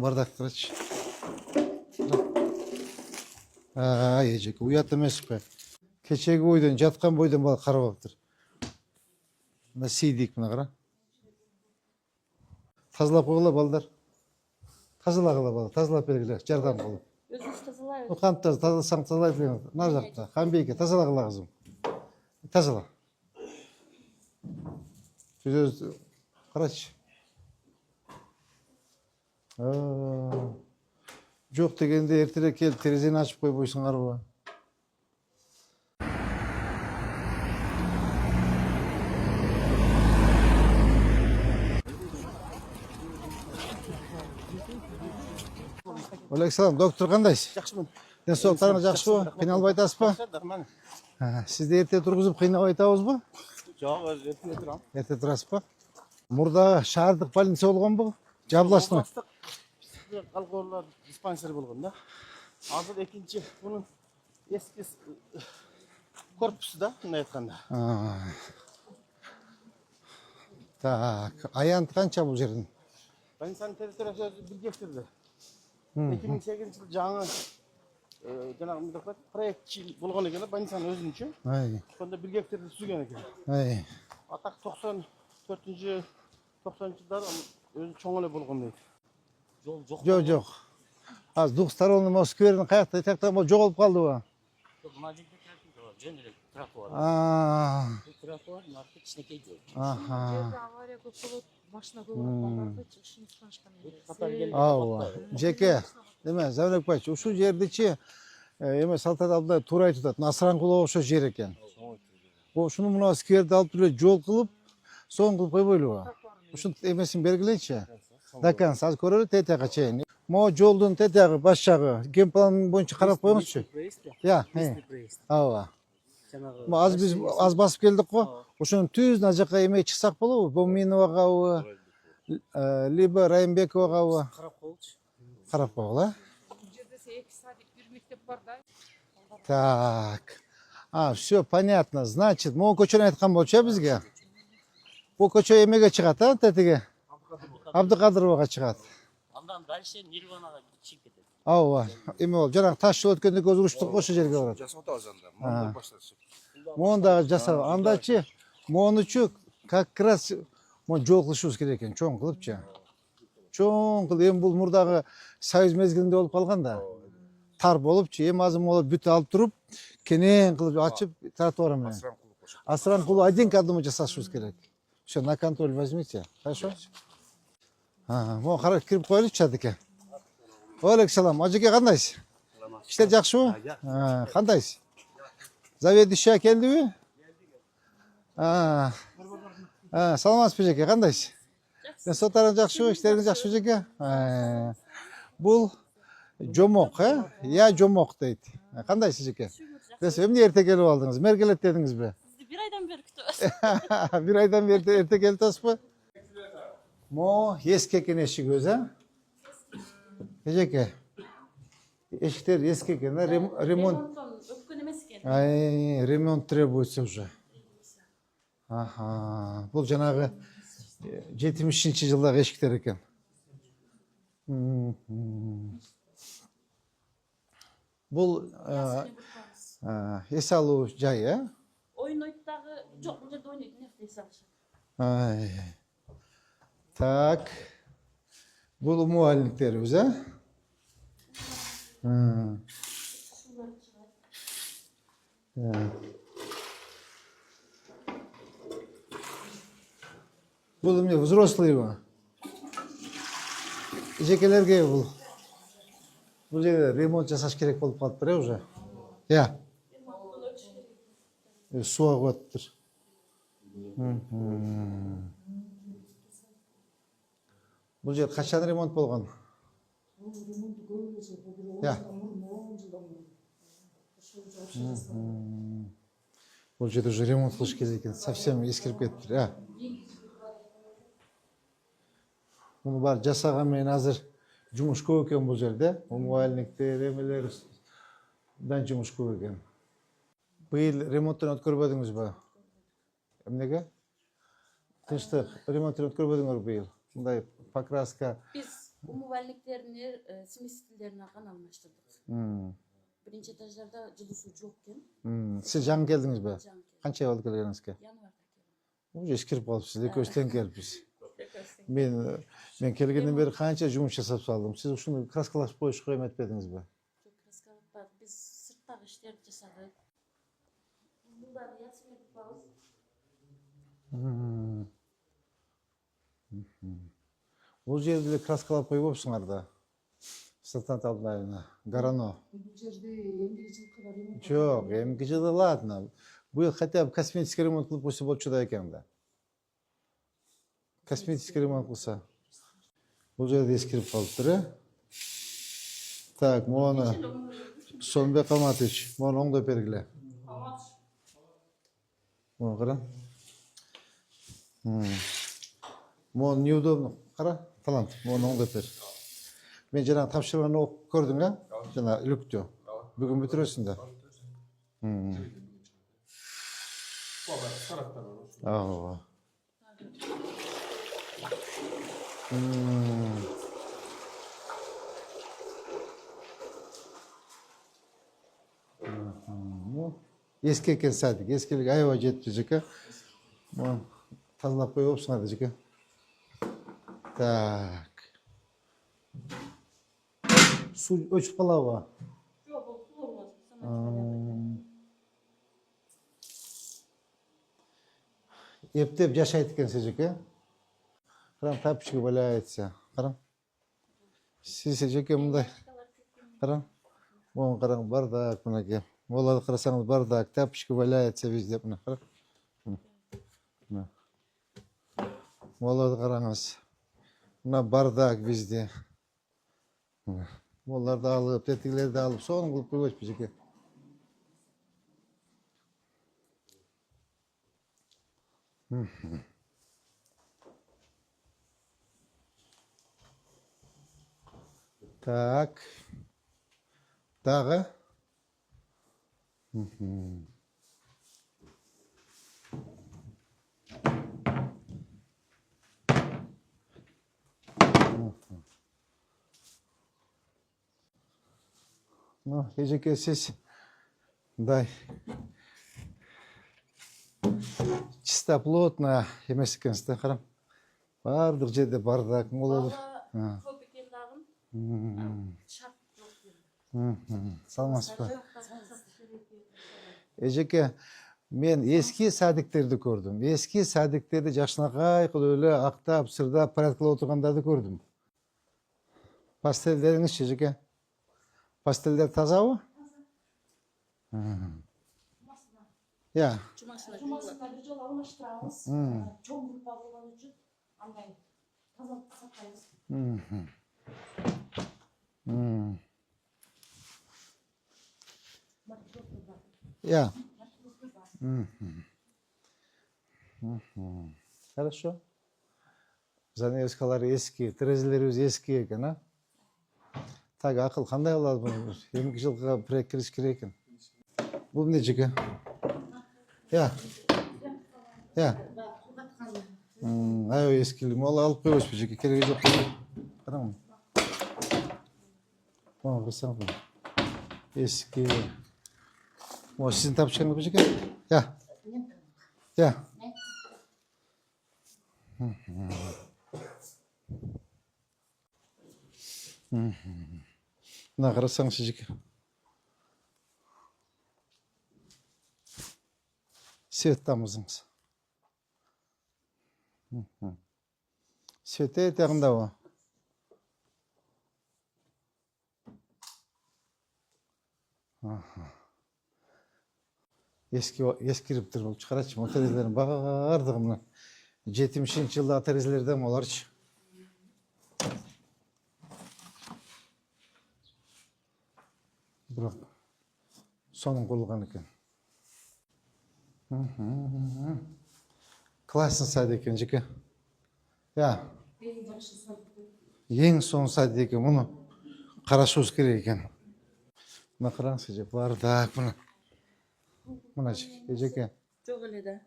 бардак кырачы. Ежеке, уят емес пе? Кечеги бойдан, жатқан бойдан бала қарап аптыр. Мына сейдик мына қара. Тазалап қойғыла балдар. Тазалағыла бала, тазалап бергілер, жардам қылып. Өзіңіз тазалай. Қант тазаласаң тазалай берген. Нар жақта, қанбейке, тазалағыла қызым. Тазала. Сөз қарачы. Жоқ дегенде ертерек келіп терезені ашып қойып ойсын қаруға. Александр, доктор қандайсыз? Жақсымын. Денсаулықтарыңыз жақсы ба? Қиналып айтасыз ба? Сізді ерте тұрғызып қинап айтамыз ба? Жоқ, ерте тұрам. Ерте тұрасыз ба? Мұрда шаһардық больница болған ба? Жабыласың ба? Қалқорлар диспансер болған да. Азыр екінші бұның ескі корпусы да, мына айтқанда. Так, аянт қанша бұл жердің? Больницаның территориясы 1 гектарды. 2008 жыл жаңы жаңағы проектчил болған екен, больницаның өзінше. Сонда 1 гектарды сүзген екен. Атақ 94-90 жылдар өзі чоңылы болған дейді. Жоқ. Аз двухсторонный сквердің қаяқта етектен бұл жоғалып қалды ба? Мына жерде жөнірек тротуар. Тротуар, нарқы кішінекей жол. Жерде авария көп болады, машина көп болады, шығыныстан шыққан. Ауа, жеке, деме, Зәурек байчы, ұшу жерді че, еме салтат алдында тура айтып жатады, Насранқұлы ұшы жер екен. Шыны мұна скверді алып түрі жол қылып, соң қылып қойбойлы ба? Ұшын емесін бергілейші. Дакан, саз көрілі тетеға чейін. Мо жолдың тетеғы, бас жағы, геймпланның бойынша қарап қойыңызшы. Я, ауа. Аз басып келдік қой. Ұшын түз на жаққа емей шықсақ болу, Боминоваға, либо Райымбековаға. Қарап қойғыла. Жерде 2 садик, 1 мектеп бар да. Так. Все понятно. Значит, мо көчені айтқан болшы бізге. Бұл көче емеге шығады, тәтіге? Абдықадыроваға шығады. Андан дальше Нирванаға шығып кетеді. Ауа, еме ол, жаңағы тас жол өткенде көз ұрыштық қошы жерге барады. Жасауды азанда, мұнда баштаршы. Моңдағы жасау, анда че, моны че, как раз жол қылышуыз керек екен, чоң қылып че. Чоң қылып, ем бұл мұрдағы сайыз мезгілінде болып қалғанда. Тар болып че, ем азым олып бүті алып тұрып, кенен қылып açып, тротуарымен. Асранқұлы один кадымы жасашуыз керек. Все, на контроль возьмите, хорошо? Моң қарап кіріп қойылып чадыке. Алейкум, ажеке қандайсыз? Іштер жақсы ма? Қандайсыз? Заведующий келді бе? Саламатсыз бе жеке, қандайсыз? Денсаулықтарыңыз жақсы ма? Іштеріңіз жақсы жеке? Бұл жомоқ, я жомоқ дейді. Қандайсыз жеке? Емне ерте келіп алдыңыз? Мергелет дедіңіз бе? Сізді 1 айдан бері күтіп. 1 айдан бері ерте келіп тас ба? Мо ескі екен ешік өзі? Жеке, ешіктер ескі екен, ремонт. Өпкен емес екен. Ремонт требуется уже. Бұл жаңағы 70-ші жылдағы ешіктер екен. Бұл ес алу жай, Ойын ойттағы жоқ, бұл жерде ойнайтын ес алшы. Так, бұл мұғалімдер өзі. Бұл мне взрослый ба? Жекелерге бұл. Бұл жерде ремонт жасаш керек болып қалып тұр, уже? Я. Суға қойып тұр. Бұл жер қашан ремонт болған? Бұл жерде уже ремонт қылыш керек екен, совсем ескіріп кетті. Бұны бар жасаған мен азыр жұмыс көп екен бұл жерде. Мұғалімдер, емелер, жұмыс көп екен. Биыл ремонттан өткөрбөдүңүз бе? Эмнеге? Тынчтык, ремонттан өткөрбөдүңөр быйыл. Мындай покраска, Умывальниктерini, смесительlerini kan almıştırdık. Birinci etajlarda жылуу суу жок экен. Siz жаңы келдиңиz бе? Жаңы келдим. Канча болду келгениңизге? Январда келдим. Уже эскирип калыпсыз, экөөбүз тең келиппиз. Мен келгенден бери канча жумуш жасап салдым. Сиз ушуну краскалаш коюшко эметпедиңизби? Жок, краскалатпадык. Биз сырттагы иштерди жасадык. Буларды ясып атпабыз. Бул жерди эле краскалап койбопсуңар да. Сырттан табылайына. Гарано. Бул жерде эмгеги жылкы бар эми. Жок, эмки жылы ладно. Быйыл хотя бы косметический ремонт кылып койсо болчу да экен да. Косметический ремонт кылса. Бул жерде эскирип калыптыр, э? Так, мону Сомбек Аматович, мону оңдоп бергиле. Мону кара. Мону неудобно. Кара, талант, мону оңдоп бер. Мен жана тапшырганы окуп көрдүң, э? Жана үлүктү. Бүгүн бүтүрөсүң да. Ооба. Эски экен садик, эскилик аябай жетти жеке. Мону тазалап койбопсуңар да жеке. Так. Суу өчүп калабы? Жок, бул суу болмос. Эптеп жашайт экенсиз жеке. Караң, тапочка валяется. Караң. Сиз жеке мындай. Караң. Мону караң, бардак мынакей. Оларды карасаңыз бардак, тапочка валяется везде. Мына караң. Оларды караңыз. Мына бардак везде. Оларды алып, тетигилерди алып, сонун кылып койбойсузбу жеке. Так. Дагы. Ну, эжеке сиз мындай чисто плотно эмес экенсиз да, караң. Бардык жерде бардак, молодур. Көп экен дагы. Шарт жок. Салмасызбы? Эжеке, мен эски садиктерди көрдүм. Эски садиктерди жакшынакай кылып эле актап, сырдап, порядкалап отургандарды көрдүм. Пастелдериңизчи эжеке? Пастелдер тазабы? Я. Жумасына бир жолу алмаштырабыз. Чоң группа болгон үчүн андай тазалыкты сактайбыз. Я. Хорошо. Занавескалары эски, терезелерибиз эски экен, а? Так, акыл кандай кылалы буну? 2 жылга проект кириш керек экен. Бул эмне жеке? Я. Я. Аябай эскилик. Могу алып койбойсузбу жеке? Кереги жок. Караңбы? Могу кырсаңбы? Эски. Могу сиздин тапчыргаңызбы жеке? Я. Я. Мына карасаңызчы жеке. Свет тамызыңыз. Свет этегиндабы? Ескириптир бул. Чыгарачы, бул терезелердин бардыгы мына 70-жылдагы терезелерден боларчы. Бирок сонун курулган экен. Классный садик экен жеке. Я. Эң сонун садик экен. Муну карашыбыз керек экен. Мына караңызчы жеке, бардак мына. Мына жеке. Жок эле да.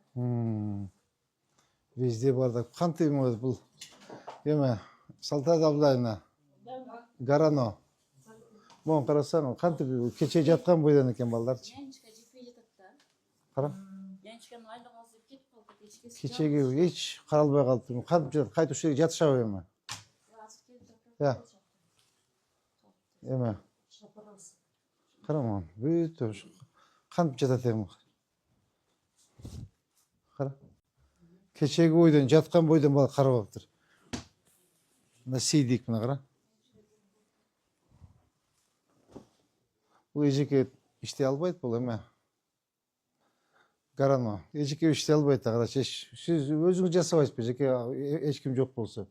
Везде бардак. Кантип бул эме Салтанат Абдулаевна Гарано. Моң карасаң, кантип кече жаткан бойдон экен балдарчы. Янчика жетпей жатат да. Кара. Янчиканын айлыгасы кетип калды. Эчкеси Кечеге эч каралбай калды. Кантип жатат? Кайтып ушул жерге жатышабы эми? Я. Эме. Караман. Бүт ушу. Кантип жатат эми? Кара. Кечеги бойдон жаткан бойдон бала карабаптыр. Мына сейдик мына кара. Бул эжеке иштей албайт бул эме. Гарано. Эжеке иштей албайт да карачы. Сиз өзүңүз жасабайсызбы эжеке эч ким жок болсо?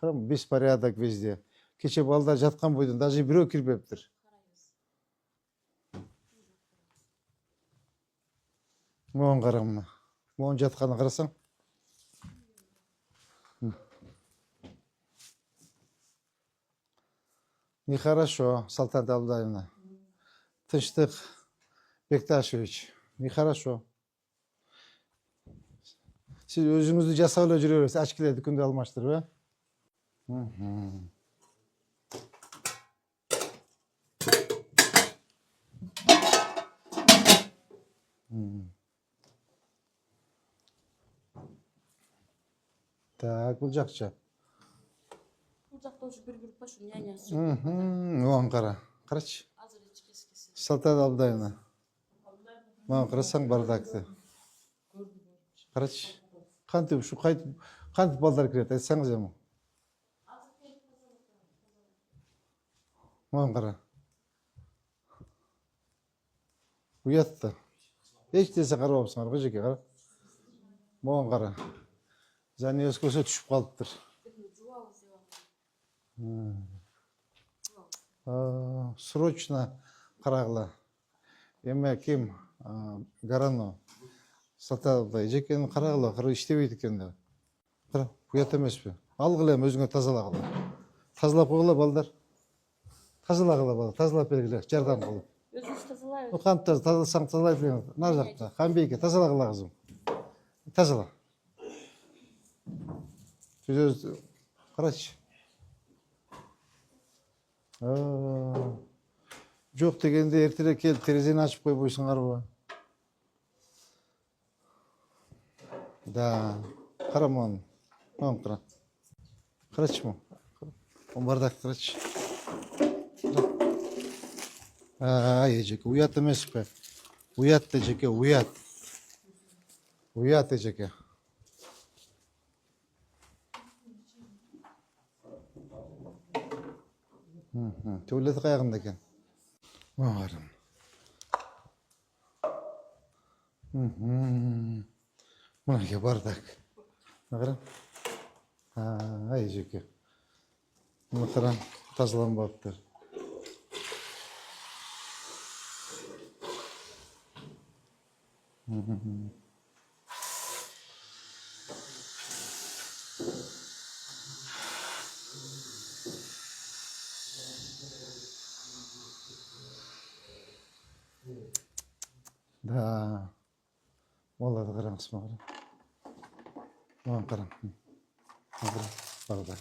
Карам беспорядок везде. Кече балдар жаткан бойдон даже бирөө кирбептир. Моң карам мына. Моң жатканын карасаң. Нехорошо, Салтанат Абдулаевна. Тынчтык, Бекташевич. Нехорошо. Сиз өзүңүздү жасап эле жүрө бересиз, очкилерди күндө алмаштырып, Так, бул жакчы. Бул жакта ушу бир группа ушу нянясы. Моң кара. Карачы. Азыр эчкеси. Салтанат Абдулаевна. Моң карасаң бардакты. Карачы. Кантип ушу кантип балдар кирет, айтсаңыз эми. Моң кара. Уят да. Эч нерсе карабапсыңар го жеке кара. Моң кара. Занёскөсө түшүп калыптыр. Срочно карагыла. Эме ким? Гарано. Сатабай эжекени карагыла, кара иштебейт экен да. Кара, уят эмеспи? Алгыла эми өзүңө тазалагыла. Тазалап койгула балдар. Тазалагыла балдар, тазалап бергиле, жардам кылып. Өзүңүз тазалайбыз. Кантип тазаласаң тазалай бер. Нар жакта, Камбейке тазалагыла кызым. Тазала. Сиз карачы. Жок дегенде эртерээк келип терезени ачып койбойсуңарбы? Да, караман. Моң кара. Карачы моң. Бардак карачы. Эжеке, уят эмеспи? Уят эжеке, уят. Уят эжеке. Туалет каягында экен? Маарым. Мынакей бардак. Кара. Эжеке. Мына кара, тазаланбаптыр. Да. Оларды караңыз мага. Моң караң. Бардак.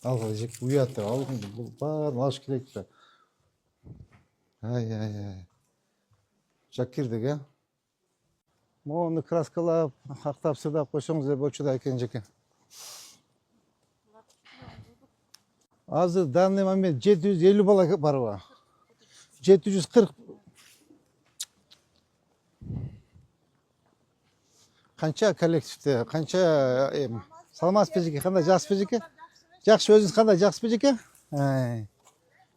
Алга жек уят, бул баарын алыш керек да. Ай. Жакирдик, э? Мону краскалап, актап сырдап койсоңуз болчу да экен жеке. Азыр данный момент 750 бала барбы? 740. Канча коллективде, канча эми? Саламатсызбы жеке, кандай жакшысызбы жеке? Жакшы, өзүңүз кандай, жакшысызбы жеке?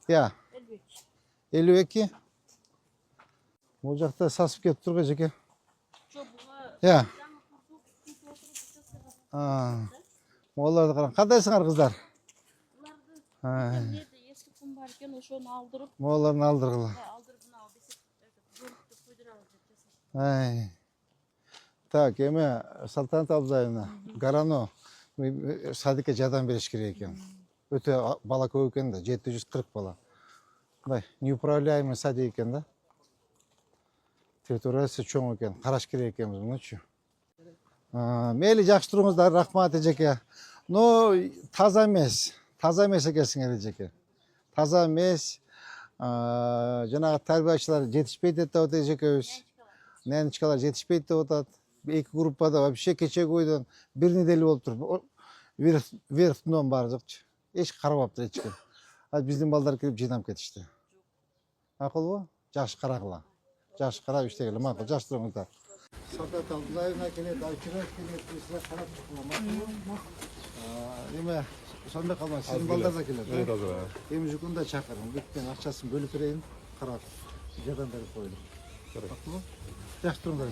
Я. 52. Бул жакта сасып кетип турган жеке. Жок, буга Я. жаңы Оларды караң. Кандайсыңар кыздар? Буларды эски кум бар экен, ошону алдырып, Оларды алдыргыла. алдырып мына бөлүктү койдурабыз деп жасап. Так, эме Салтанат Абдулаевна, Гарано садикке жардам бериш керек экен. Өтө бала көп экен да, 740 бала. Мындай неуправляемый садик экен да. Территориясы чоң экен, караш керек экенбиз мунучу. Мейли, жакшы туруңуздар, рахмат эжеке. Но таза эмес. таза эмес экенсиңер эжеке. Таза эмес. Жанагы тарбиячылар жетишпейт деп атат эжекебиз. Нянечкалар жетишпейт деп атат. Эки группада вообще кечеги бойдон бир неделе болуп туруп вверх дном баары жокчу. Эч карабаптыр эч ким. Ал биздин балдар кирип жыйнап кетишти. Макулбу? Жакшы карагыла. Жакшы карап иштегиле. Макул, жакшы туруңуздар. Салтанат Абдуллаевна келет, Айчурак келет, силер карап чыккыла. Макулбу? Эме сонда калмай, сиздин балдар да келет. Evet, hazır. Эмжикун да чакырың. Бүткөн акчасын бөлүп берейин, карап жардам берип коелу. Макулбу? Жакшы туруңдар.